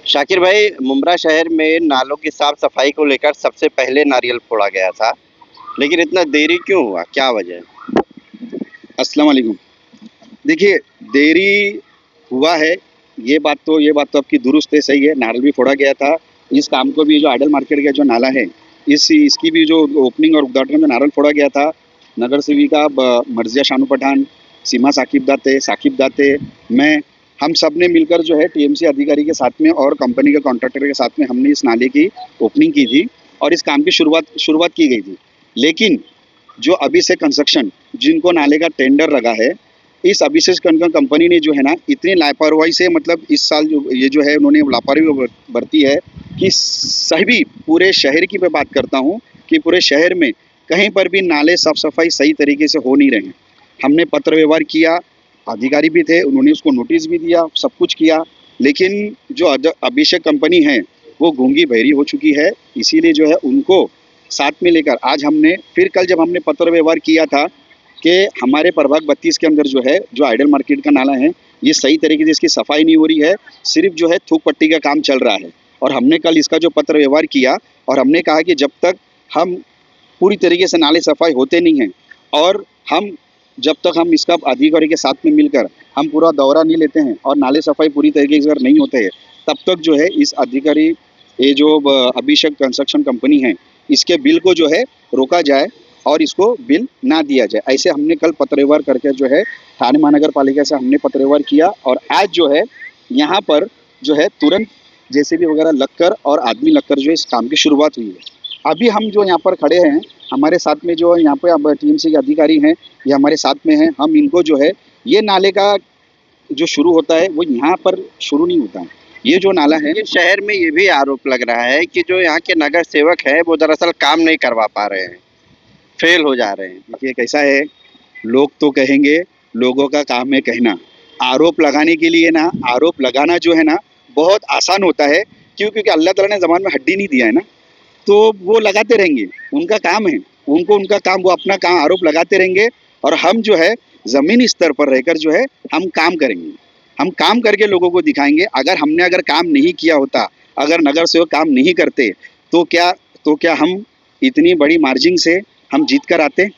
शाकिर भाई, मुंब्रा शहर में नालों की साफ सफाई को लेकर सबसे पहले नारियल फोड़ा गया था, लेकिन इतना देरी क्यों हुआ? क्या वजह है? अस्सलाम वालेकुम। देखिए, देरी हुआ है, ये बात तो आपकी दुरुस्त है, सही है। नारियल भी फोड़ा गया था। इस काम को भी जो आइडल मार्केट का जो नाला है, इसकी भी जो ओपनिंग और उद्घाटन में नारियल फोड़ा गया था। नगर सेविका मर्जिया शानू पठान, सीमा साकिब दाते, मैं, हम सब ने मिलकर जो है टीएमसी अधिकारी के साथ में और कंपनी के कॉन्ट्रैक्टर के साथ में हमने इस नाले की ओपनिंग की थी और इस काम की शुरुआत की गई थी। लेकिन जो अभिषेक कंस्ट्रक्शन, जिनको नाले का टेंडर लगा है, इस अभिषेक कंपनी ने जो है ना इतनी लापरवाही से, मतलब इस साल जो ये जो है उन्होंने लापरवाही बरती है कि सभी पूरे शहर की मैं बात करता हूँ कि पूरे शहर में कहीं पर भी नाले साफ सफाई सही तरीके से हो नहीं रहे हैं। हमने पत्र व्यवहार किया, अधिकारी भी थे, उन्होंने उसको नोटिस भी दिया, सब कुछ किया, लेकिन जो अभिषेक कंपनी है वो गूंगी बहरी हो चुकी है। इसीलिए जो है उनको साथ में लेकर आज हमने फिर कल जब हमने पत्र व्यवहार किया था कि हमारे प्रभाग 32 के अंदर जो है जो आइडल मार्केट का नाला है ये सही तरीके से इसकी सफाई नहीं हो रही है, सिर्फ जो है थूक पट्टी का काम चल रहा है। और हमने कल इसका जो पत्र व्यवहार किया और हमने कहा कि जब तक हम पूरी तरीके से नाले सफाई होते नहीं हैं और हम जब तक हम इसका अधिकारी के साथ में मिलकर हम पूरा दौरा नहीं लेते हैं और नाले सफाई पूरी तरीके से अगर नहीं होते हैं, तब तक जो है इस अधिकारी, ये जो अभिषेक कंस्ट्रक्शन कंपनी है, इसके बिल को जो है रोका जाए और इसको बिल ना दिया जाए। ऐसे हमने कल पत्र व्यवहार करके जो है थाने महानगर पालिका से हमने पत्र व्यवहार किया और आज जो है यहाँ पर जो है तुरंत जेसीबी वगैरह लगकर और आदमी लगकर जो है इस काम की शुरुआत हुई है। अभी हम जो यहाँ पर खड़े हैं, हमारे साथ में जो यहाँ पे अब टीएमसी के अधिकारी हैं, ये हमारे साथ में हैं। हम इनको जो है ये नाले का जो शुरू होता है वो यहाँ पर शुरू नहीं होता है। ये जो नाला है, लेकिन शहर में ये भी आरोप लग रहा है कि जो यहाँ के नगर सेवक है वो दरअसल काम नहीं करवा पा रहे हैं, फेल हो जा रहे हैं। देखिए कैसा है, लोग तो कहेंगे, लोगों का काम है कहना। आरोप लगाने के लिए ना, आरोप लगाना जो है ना बहुत आसान होता है। क्यों? क्योंकि अल्लाह ताला ने ज़बान में हड्डी नहीं दिया है ना, तो वो लगाते रहेंगे, उनका काम है, उनका काम, वो अपना काम आरोप लगाते रहेंगे। और हम जो है ज़मीनी स्तर पर रहकर जो है हम काम करेंगे, हम काम करके लोगों को दिखाएंगे। अगर काम नहीं किया होता, अगर नगर सेवक काम नहीं करते, तो क्या हम इतनी बड़ी मार्जिन से हम जीत कर आते?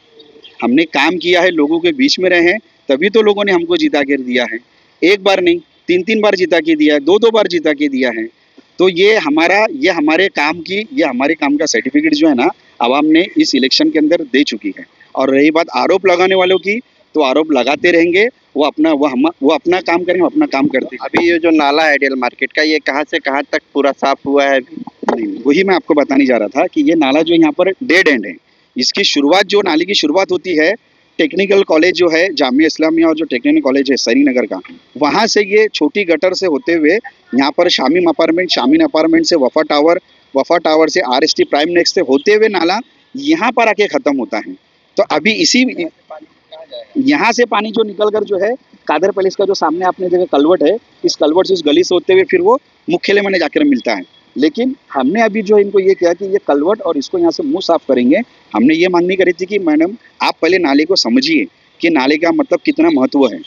हमने काम किया है, लोगों के बीच में रहे हैं, तभी तो लोगों ने हमको जिता कर दिया है। एक बार नहीं, 3-3 बार जिता के दिया है, 2-2 बार जिता के दिया है। तो ये हमारे काम का सर्टिफिकेट जो है ना आवाम ने इस इलेक्शन के अंदर दे चुकी है। और रही बात आरोप लगाने वालों की, तो आरोप लगाते रहेंगे, वो अपना काम करेंगे, अपना काम करते हैं। अभी ये जो नाला है आइडियल मार्केट का, ये कहाँ से कहाँ तक पूरा साफ हुआ है अभी? नहीं, वही मैं आपको बताने जा रहा था कि ये नाला जो यहाँ पर डेड एंड है। इसकी शुरुआत, जो नाले की शुरुआत होती है, टेक्निकल कॉलेज जो है जामिया इस्लामिया और जो टेक्निकल कॉलेज है सरी नगर का, वहाँ से ये छोटी गटर से होते हुए यहाँ पर शामीन अपार्टमेंट से वफा टावर से आरएसटी प्राइम नेक्स्ट से होते हुए नाला यहाँ पर आके ख़त्म होता है। तो अभी इसी यहाँ से पानी जो निकल कर जो है कादर पैलेस का जो सामने आपने जगह कलवट है, इस कलवट से उस गली से होते हुए फिर वो मुख्यालय में जाकर मिलता है। लेकिन हमने अभी जो इनको ये किया कि ये कलवट और इसको यहाँ से मुंह साफ करेंगे। हमने ये मांगनी करी थी कि मैडम आप पहले नाले को समझिए कि नाले का मतलब कितना महत्व है,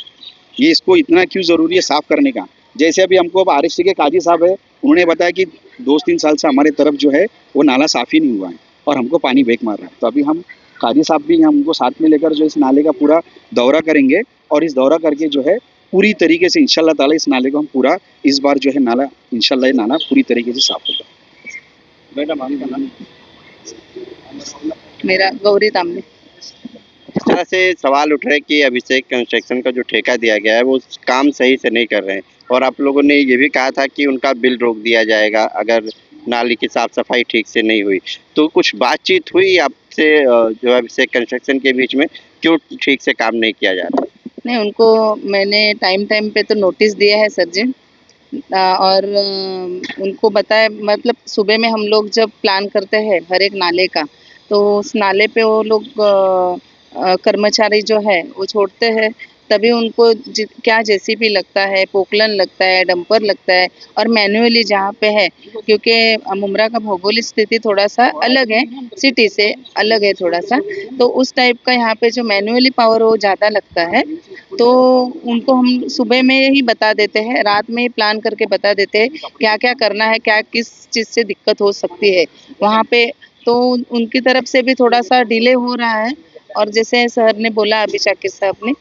ये इसको इतना क्यों ज़रूरी है साफ़ करने का। जैसे अभी हमको अब आरएसटी के काजी साहब है, उन्होंने बताया कि 2-3 साल से हमारे तरफ जो है वो नाला साफ़ ही नहीं हुआ है और हमको पानी बेक मार रहा है। तो अभी हम काजी साहब भी हम उनको साथ में लेकर जो इस नाले का पूरा दौरा करेंगे और इस दौरा करके जो है पूरी तरीके से इंशाल्लाह ताला इस नाले को हम पूरा इस बार जो है नाला इंशाल्लाह ये नाला पूरी तरीके से साफ होगा। मैडम आपका नाम? मेरा गौरी तांबे। इस तरह से सवाल उठ रहे हैं कि अभिषेक कंस्ट्रक्शन का जो ठेका दिया गया है वो काम सही से नहीं कर रहे हैं, और आप लोगों ने ये भी कहा था कि उनका बिल रोक दिया जाएगा अगर नाली की साफ सफाई ठीक से नहीं हुई। तो कुछ बातचीत हुई आपसे जो अभिषेक कंस्ट्रक्शन के बीच में, क्यों ठीक से काम नहीं किया जा रहा? नहीं, उनको मैंने टाइम पे तो नोटिस दिया है सर जी। और उनको बताया, मतलब सुबह में हम लोग जब प्लान करते हैं हर एक नाले का, तो उस नाले पे वो लोग कर्मचारी जो है वो छोड़ते हैं तभी उनको क्या जेसीबी लगता है, पोकलन लगता है, डंपर लगता है और मैन्युअली जहाँ पे है, क्योंकि मुमरा का भौगोलिक स्थिति थोड़ा सा अलग है, सिटी से अलग है थोड़ा सा, तो उस टाइप का यहाँ पे जो मैन्युअली पावर वो ज़्यादा लगता है, तो उनको हम सुबह में ही बता देते हैं, रात में ही प्लान करके बता देते हैं क्या क्या करना है, क्या किस चीज़ से दिक्कत हो सकती है वहाँ पे। तो उनकी तरफ से भी थोड़ा सा डिले हो रहा है। और जैसे सर ने बोला अभी शाकिर साहब ने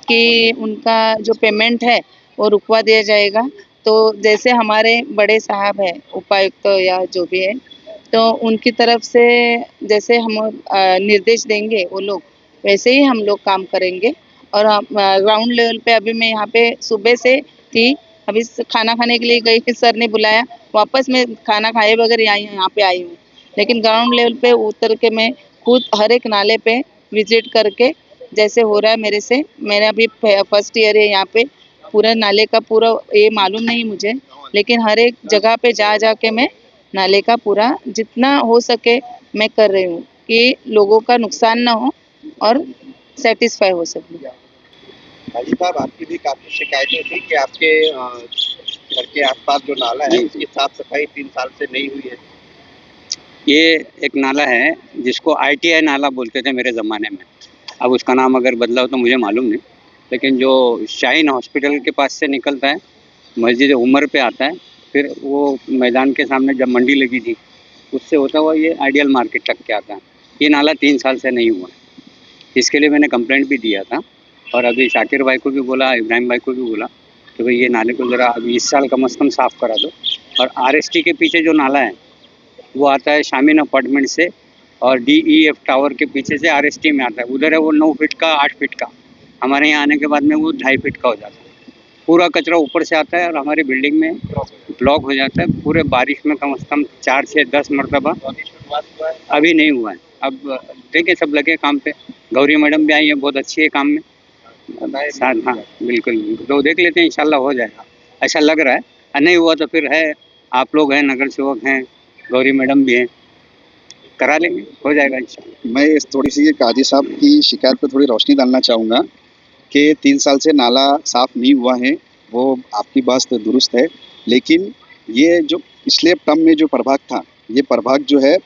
कि उनका जो पेमेंट है वो रुकवा दिया जाएगा, तो जैसे हमारे बड़े साहब हैं उपायुक्त या जो भी है, तो उनकी तरफ से जैसे हम निर्देश देंगे वो लोग, वैसे ही हम लोग काम करेंगे। और ग्राउंड लेवल पे अभी मैं यहाँ पे सुबह से थी, अभी खाना खाने के लिए गई, सर ने बुलाया, वापस मैं खाना खाए बगैर यहाँ पे आई हूँ। लेकिन ग्राउंड लेवल पे उतर के मैं खुद हर एक नाले पे विजिट करके, जैसे हो रहा है मेरे से, मेरा अभी फर्स्ट ईयर है यहाँ पे, पूरा नाले का पूरा ये मालूम नहीं मुझे, लेकिन हर एक जगह पे जा के मैं नाले का पूरा जितना हो सके मैं कर रही हूँ कि लोगों का नुकसान ना हो और सेटिस्फाई हो सके। हाजी साहब, आपकी भी काफ़ी शिकायतें थी कि आपके घर के आसपास जो नाला है उसकी साफ सफाई 3 साल से नहीं हुई है। ये एक नाला है जिसको ITI नाला बोलते थे मेरे ज़माने में, अब उसका नाम अगर बदला हो तो मुझे मालूम नहीं, लेकिन जो शाहीन हॉस्पिटल के पास से निकलता है, मस्जिद उमर पे आता है, फिर वो मैदान के सामने जब मंडी लगी थी उससे होता हुआ ये आइडियल मार्केट तक के आता है। ये नाला 3 साल से नहीं हुआ, इसके लिए मैंने कंप्लेंट भी दिया था और अभी शाकिर भाई को भी बोला, इब्राहिम भाई को भी बोला कि भाई ये नाले को ज़रा अभी इस साल कम से कम साफ़ करा दो। और RST के पीछे जो नाला है वो आता है शामीन अपार्टमेंट से, और DEF टावर के पीछे से RST में आता है, उधर है वो 9 फीट का 8 फीट का, हमारे यहाँ आने के बाद में वो 2.5 फीट का हो जाता है। पूरा कचरा ऊपर से आता है और हमारी बिल्डिंग में ब्लॉक हो जाता है, पूरे बारिश में कम से कम 4 से 10 मरतबा। अभी नहीं हुआ है, अब देखिए सब लगे काम पे, गौरी मैडम भी आई है, बहुत अच्छी है काम में साथ। हाँ बिल्कुल, तो देख लेते हैं, इंशाल्लाह हो जाएगा, ऐसा लग रहा है। नहीं हुआ तो फिर है, आप लोग हैं, नगर सेवक हैं, गौरी मैडम भी हैं, करा लेंगे, हो जाएगा इंशाल्लाह। मैं इस थोड़ी सी काजी साहब की शिकायत पर थोड़ी रोशनी डालना चाहूँगा कि 3 साल से नाला साफ़ नहीं हुआ है, वो आपकी बात तो दुरुस्त है, लेकिन ये जो पिछले टर्म में जो प्रभाग था, ये प्रभाग जो है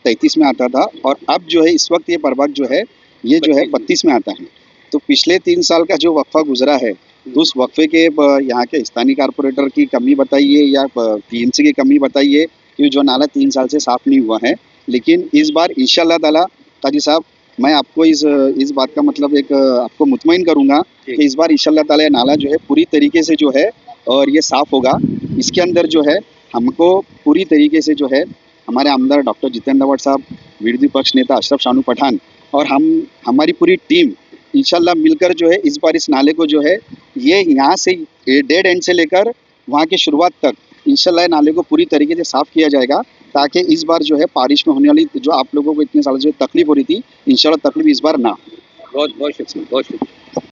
33 में आता था, और अब जो है इस वक्त ये प्रभाग जो है ये जो है 32 में आता है। तो पिछले 3 साल का जो वक्फा गुजरा है, तो उस वक्फे के यहाँ के स्थानीय कारपोरेटर की कमी बताइए या PMC की कमी बताइए कि जो नाला 3 साल से साफ़ नहीं हुआ है। लेकिन इस बार इंशाल्लाह ताला काजी साहब, मैं आपको इस बात का मतलब एक आपको मुतमईन करूँगा कि इस बार इंशाल्लाह ताला ये नाला जो है पूरी तरीके से जो है और ये साफ़ होगा। इसके अंदर जो है हमको पूरी तरीके से जो है हमारे आमदार डॉक्टर जितेंद्र अवार्ड साहब, विरोधी पक्ष नेता अशरफ शानू पठान और हमारी पूरी टीम इंशाल्लाह मिलकर जो है इस बार इस नाले को जो है ये यहाँ से डेड एंड से लेकर वहाँ की शुरुआत तक इंशाल्लाह नाले को पूरी तरीके से साफ़ किया जाएगा, ताकि इस बार जो है बारिश में होने वाली जो आप लोगों को इतने सालों से तकलीफ हो रही थी, इंशाल्लाह तकलीफ इस बार ना। बहुत बहुत शुक्रिया, बहुत शुक्रिया।